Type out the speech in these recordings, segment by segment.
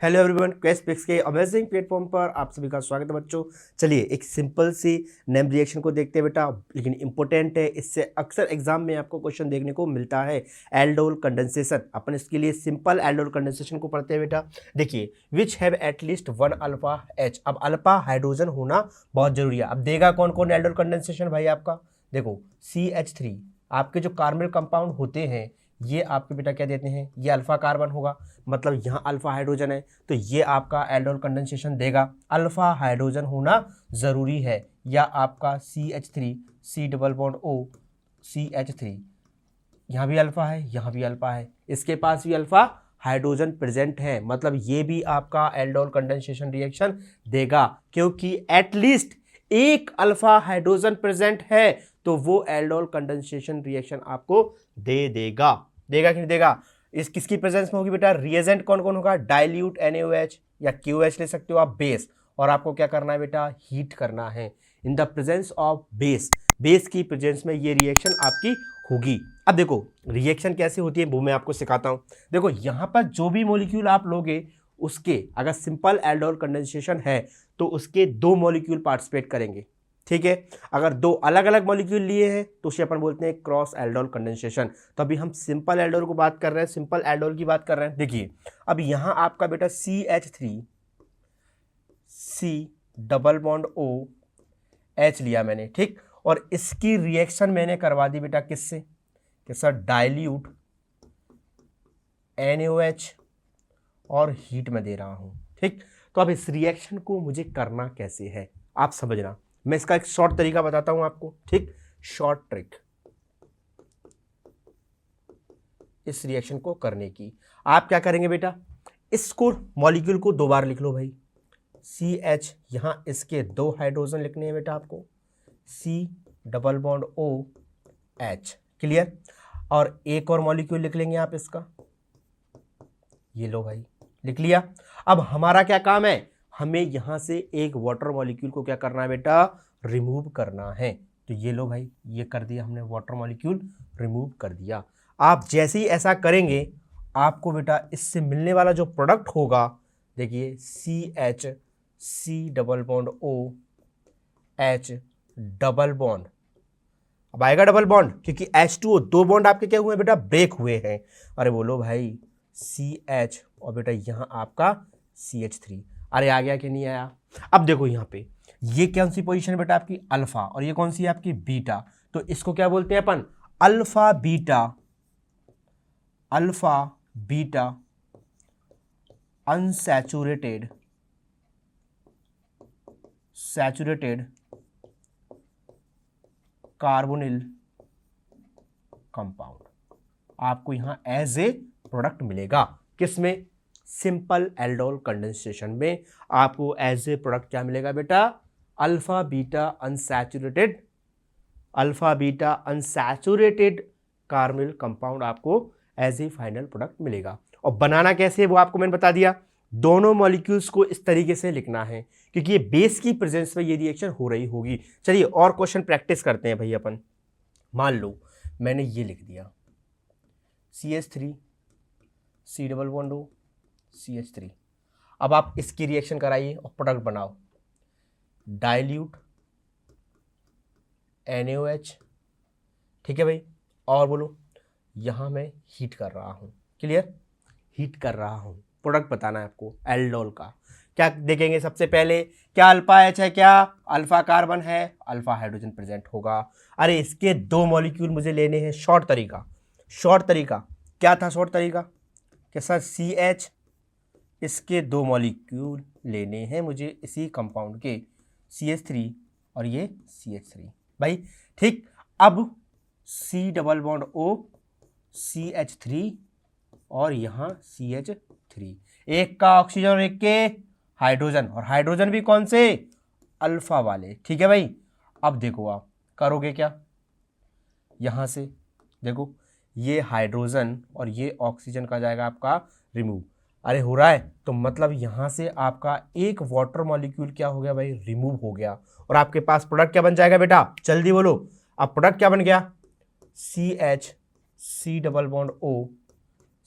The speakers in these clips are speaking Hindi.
हेलो एवरीवन, क्वेस्ट पिक्स के अमेजिंग प्लेटफॉर्म पर आप सभी का स्वागत है बच्चों। चलिए एक सिंपल सी नेम रिएक्शन को देखते हैं बेटा, लेकिन इंपॉर्टेंट है, इससे अक्सर एग्जाम में आपको क्वेश्चन देखने को मिलता है। एल्डोल कंडेंसेशन, अपन इसके लिए सिंपल एल्डोल कंडेंसेशन को पढ़ते हैं बेटा। देखिए, which have at least one alpha H. अब अल्फा हाइड्रोजन होना बहुत जरूरी है। अब देगा कौन कौन एल्डोल कंडेंसेशन भाई आपका, देखो CH3 आपके जो कार्बनिक कंपाउंड होते हैं ये आपके बेटा क्या देते हैं, ये अल्फा कार्बन होगा, मतलब यहाँ अल्फा हाइड्रोजन है, तो ये आपका एल्डोल कंडेंसेशन देगा। अल्फा हाइड्रोजन होना ज़रूरी है, या आपका CH3 C double bond O CH3, यहाँ भी अल्फा है, यहाँ भी अल्फा है, इसके पास भी अल्फा हाइड्रोजन प्रेजेंट है, मतलब ये भी आपका एल्डोल कंडेंसेशन रिएक्शन देगा, क्योंकि एटलीस्ट एक अल्फा हाइड्रोजन प्रेजेंट है तो वो एल्डोल कंडेंसेशन रिएक्शन आपको दे देगा। देगा कि नहीं देगा? इस किसकी प्रेजेंस में होगी बेटा? रिएजेंट कौन कौन होगा? डाइल्यूट NaOH या QH ले सकते हो आप, बेस, और आपको क्या करना है बेटा? हीट करना है। In the presence of base, base की प्रेजेंस में ये रिएक्शन आपकी होगी। अब देखो रिएक्शन कैसे होती है वो मैं आपको सिखाता हूं। देखो यहां पर जो भी मॉलिक्यूल आप लोगे उसके अगर सिंपल एल्डोल कंडेंसेशन है तो उसके दो मॉलिक्यूल पार्टिसिपेट करेंगे, ठीक है। अगर दो अलग अलग मॉलिक्यूल लिए हैं तो उसे अपन बोलते हैं क्रॉस एल्डोल कंडेंसेशन। तो अभी हम सिंपल एल्डोल को बात कर रहे हैं, सिंपल एल्डोल की बात कर रहे हैं। देखिए अब यहां आपका बेटा CH3 C double bond O H लिया मैंने, ठीक, और इसकी रिएक्शन मैंने करवा दी बेटा किससे, कि सर डाइल्यूट NaOH और हीट में दे रहा हूं, ठीक। तो अब इस रिएक्शन को मुझे करना कैसे है आप समझना। मैं इसका एक शॉर्ट तरीका बताता हूं आपको, ठीक, शॉर्ट ट्रिक इस रिएक्शन को करने की। आप क्या करेंगे बेटा, इसको मॉलिक्यूल को दो बार लिख लो भाई। CH, यहां इसके दो हाइड्रोजन लिखने हैं बेटा आपको, C double bond O H, clear. और एक और मॉलिक्यूल लिख लेंगे आप इसका, ये लो भाई, लिख लिया। अब हमारा क्या काम है, हमें यहां से एक वाटर मॉलिक्यूल को क्या करना है बेटा, रिमूव करना है। तो ये लो भाई, ये कर दिया हमने, वाटर मॉलिक्यूल रिमूव कर दिया। आप जैसे ही ऐसा करेंगे आपको बेटा इससे मिलने वाला जो प्रोडक्ट होगा, देखिए CH C double bond O H double bond, अब आएगा डबल बॉन्ड क्योंकि H2O दो बॉन्ड आपके क्या हुए बेटा, ब्रेक हुए हैं। अरे बोलो भाई CH और बेटा यहाँ आपका CH3, अरे आ गया कि नहीं आया? अब देखो यहाँ पे ये कौन सी पोजीशन है बेटा आपकी, अल्फा, और ये कौन सी है आपकी, बीटा। तो इसको क्या बोलते हैं अपन, alpha beta, alpha beta unsaturated, saturated carbonyl compound आपको यहां एज ए प्रोडक्ट मिलेगा। किसमें? सिंपल एल्डोल कंडेंसेशन में आपको एज ए प्रोडक्ट क्या मिलेगा बेटा, alpha beta unsaturated, alpha beta unsaturated carbonyl compound आपको एज ए फाइनल प्रोडक्ट मिलेगा। और बनाना कैसे है वो आपको मैंने बता दिया। दोनों मॉलिक्यूल्स को इस तरीके से लिखना है क्योंकि ये बेस की प्रेजेंस में ये रिएक्शन हो रही होगी। चलिए और क्वेश्चन प्रैक्टिस करते हैं भाई अपन। मान लो मैंने ये लिख दिया CH3 C double bond O CH3। अब आप इसकी रिएक्शन कराइए और प्रोडक्ट बनाओ, डाइल्यूट NaOH, ठीक है भाई। और बोलो यहां मैं हीट कर रहा हूं, क्लियर, हीट कर रहा हूं। प्रोडक्ट बताना है आपको एल्डोल का। क्या देखेंगे सबसे पहले, क्या अल्फा H है, क्या अल्फा कार्बन है, अल्फा हाइड्रोजन प्रेजेंट होगा। अरे इसके दो मॉलिक्यूल मुझे लेने हैं। शॉर्ट तरीका, शॉर्ट तरीका क्या था, शॉर्ट तरीका कि सर CH, इसके दो मॉलिक्यूल लेने हैं मुझे इसी कंपाउंड के, CH3 और ये CH3 भाई, ठीक। अब C double bond O CH3 और यहाँ CH3, एक का ऑक्सीजन और एक के हाइड्रोजन, और हाइड्रोजन भी कौन से, अल्फा वाले, ठीक है भाई। अब देखो आप करोगे क्या, यहाँ से देखो ये हाइड्रोजन और ये ऑक्सीजन का जाएगा आपका रिमूव। अरे हो रहा है, तो मतलब यहाँ से आपका एक वाटर मॉलिक्यूल क्या हो गया भाई, रिमूव हो गया, और आपके पास प्रोडक्ट क्या बन जाएगा बेटा, जल्दी बोलो। अब प्रोडक्ट क्या बन गया, CH C double bond O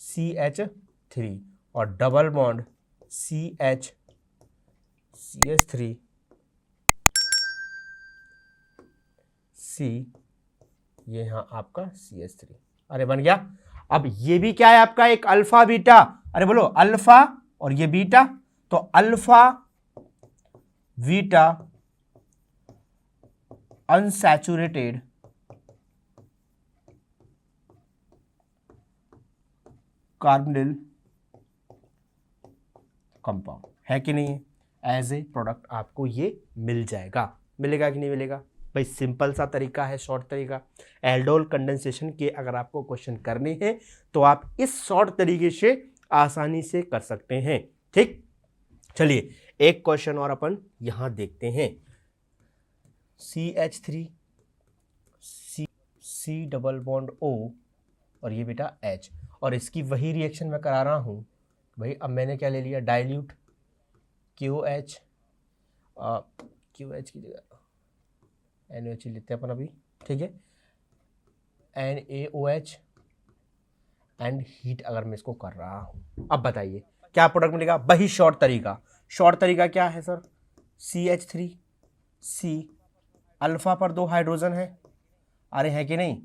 CH3 और डबल बॉन्ड CH3 C, ये यहाँ आपका CH3, अरे बन गया। अब ये भी क्या है आपका एक अल्फा बीटा, अरे बोलो अल्फा और ये बीटा, तो alpha beta unsaturated carbonyl compound है कि नहीं है, एज ए प्रोडक्ट आपको ये मिल जाएगा, मिलेगा कि नहीं मिलेगा भाई। सिंपल सा तरीका है, शॉर्ट तरीका। एल्डोल कंडेंसेशन के अगर आपको क्वेश्चन करने हैं तो आप इस शॉर्ट तरीके से आसानी से कर सकते हैं, ठीक। चलिए एक क्वेश्चन और अपन यहां देखते हैं। CH3 C double bond O और ये बेटा H, और इसकी वही रिएक्शन मैं करा रहा हूं भाई। अब मैंने क्या ले लिया, डाइल्यूट QH की जगह NaOH लेते हैं अपन अभी, ठीक है, NaOH एंड हीट अगर मैं इसको कर रहा हूं, अब बताइए क्या प्रोडक्ट मिलेगा। वही शॉर्ट तरीका, शॉर्ट तरीका क्या है सर, CH3 C, अल्फा पर 2 हाइड्रोजन है, अरे है कि नहीं,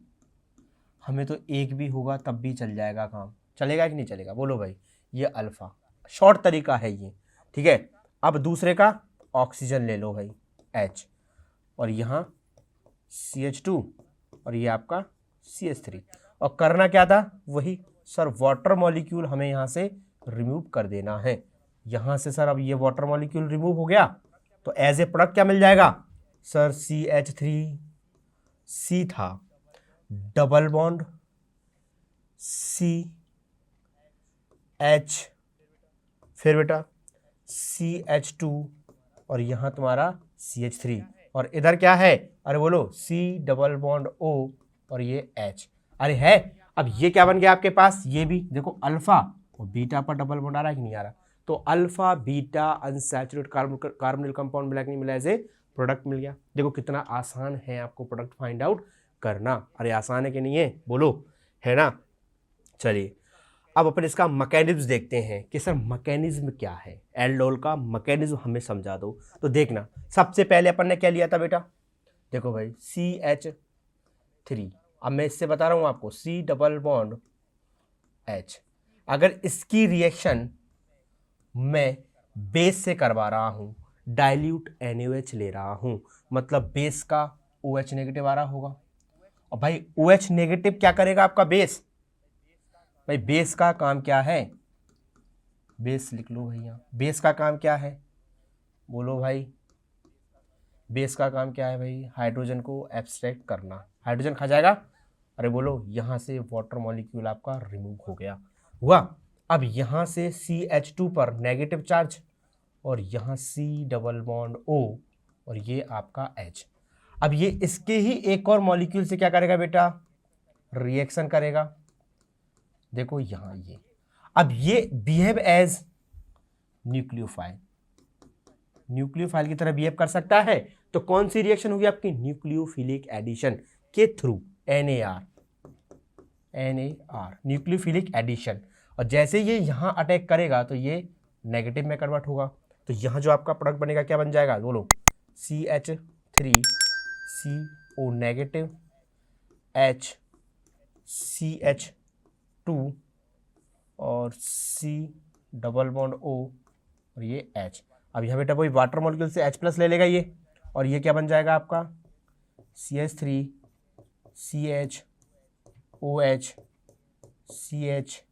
हमें तो एक भी होगा तब भी चल जाएगा काम, चलेगा कि नहीं चलेगा, बोलो भाई। ये अल्फा शॉर्ट तरीका है ये, ठीक है। अब दूसरे का ऑक्सीजन ले लो भाई H, और यहाँ CH2 और ये आपका CH3, और करना क्या था, वही सर वाटर मॉलिक्यूल हमें यहाँ से रिमूव कर देना है। यहाँ से सर अब ये वाटर मॉलिक्यूल रिमूव हो गया, तो एज ए प्रोडक्ट क्या मिल जाएगा सर, CH3 C था, डबल बॉन्ड CH, फिर बेटा CH2 और यहाँ तुम्हारा CH3, और इधर क्या है, अरे बोलो C डबल बॉन्ड O और ये H, अरे है। अब ये क्या बन गया आपके पास, ये भी देखो अल्फा और बीटा पर डबल बॉन्ड आ रहा है कि नहीं आ रहा, तो alpha beta unsaturated carbonyl compound मिला कि नहीं मिला, एज ए प्रोडक्ट मिल गया। देखो कितना आसान है आपको प्रोडक्ट फाइंड आउट करना, अरे आसान है कि नहीं है, बोलो है ना। चलिए अब अपन इसका मैकेनिज्म देखते हैं कि सर मैकेनिज्म क्या है, एल्डोल का मैकेनिज्म हमें समझा दो। तो देखना सबसे पहले अपन ने क्या लिया था बेटा, देखो भाई CH3, अब मैं इससे बता रहा हूं आपको C डबल बॉन्ड H, अगर इसकी रिएक्शन मैं बेस से करवा रहा हूं, डाइल्यूट NaOH ले रहा हूं, मतलब बेस का OH नेगेटिव आ रहा होगा, और भाई OH नेगेटिव क्या करेगा आपका बेस, भाई बेस का काम क्या है, बेस लिख लो भैया, बेस का काम क्या है, बोलो भाई, बेस का काम क्या है भाई, हाइड्रोजन को एब्स्ट्रैक्ट करना, हाइड्रोजन खा जाएगा, अरे बोलो यहाँ से वाटर मॉलिक्यूल आपका रिमूव हो गया, हुआ। अब यहाँ से CH2 पर नेगेटिव चार्ज और यहाँ C डबल बॉन्ड O और ये आपका H, अब ये इसके ही एक और मॉलिक्यूल से क्या करेगा बेटा, रिएक्शन करेगा, देखो यहाँ ये, अब ये बिहेव एज न्यूक्लियोफाइल, न्यूक्लियोफाइल की तरह बिहेव कर सकता है, तो कौन सी रिएक्शन होगी आपकी, न्यूक्लियोफिलिक एडिशन के थ्रू, NAR न्यूक्लियोफिलिक एडिशन, और जैसे ये यहाँ अटैक करेगा तो ये नेगेटिव में कन्वर्ट होगा, तो यहाँ जो आपका प्रोडक्ट बनेगा क्या बन जाएगा, बोलो CH3 CO negative H CH2 और C डबल बॉन्ड O और ये H, अब यहाँ बेटा वही वाटर मॉलिक्यूल से H प्लस ले लेगा ये, और ये क्या बन जाएगा आपका CH3 CH OH CH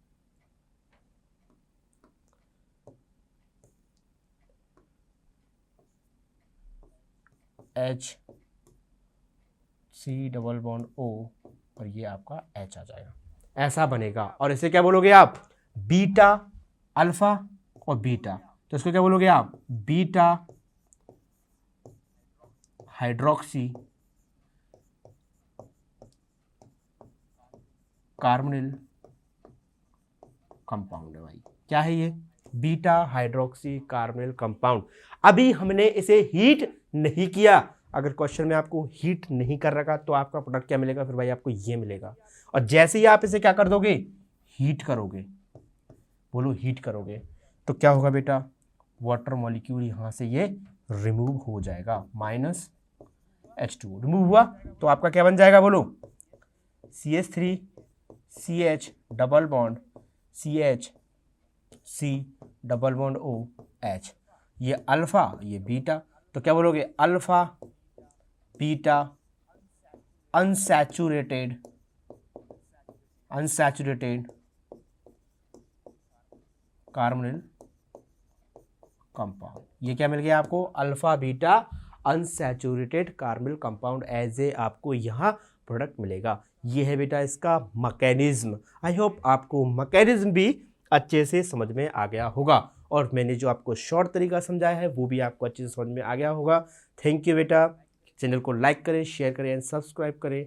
H C double bond O और ये आपका H आ जाएगा, ऐसा बनेगा। और इसे क्या बोलोगे आप, बीटा अल्फा और बीटा, तो इसको क्या बोलोगे आप, बीटा हाइड्रोक्सी कार्बोनिल कंपाउंड है भाई, क्या है ये, बीटा हाइड्रोक्सी कार्बोनिल कंपाउंड। अभी हमने इसे हीट नहीं किया, अगर क्वेश्चन में आपको हीट नहीं कर रखा तो आपका प्रोडक्ट क्या मिलेगा, फिर भाई आपको ये मिलेगा, और जैसे ही आप इसे क्या कर दोगे, हीट करोगे, बोलो हीट करोगे, तो क्या होगा बेटा, वाटर मॉलिक्यूल यहाँ से ये रिमूव हो जाएगा, -H2O रिमूव हुआ तो आपका क्या बन जाएगा बोलो, CH3 CH double bond CH C double bond OH, ये अल्फा ये बीटा, तो क्या बोलोगे, alpha beta unsaturated carbonyl compound. ये क्या मिल गया आपको, alpha beta unsaturated carbonyl compound as a आपको यहाँ प्रोडक्ट मिलेगा। ये है बेटा इसका मैकेनिज्म। आई होप आपको मैकेनिज्म भी अच्छे से समझ में आ गया होगा और मैंने जो आपको शॉर्ट तरीका समझाया है वो भी आपको अच्छे से समझ में आ गया होगा। थैंक यू बेटा। चैनल को लाइक करें, शेयर करें एंड सब्सक्राइब करें।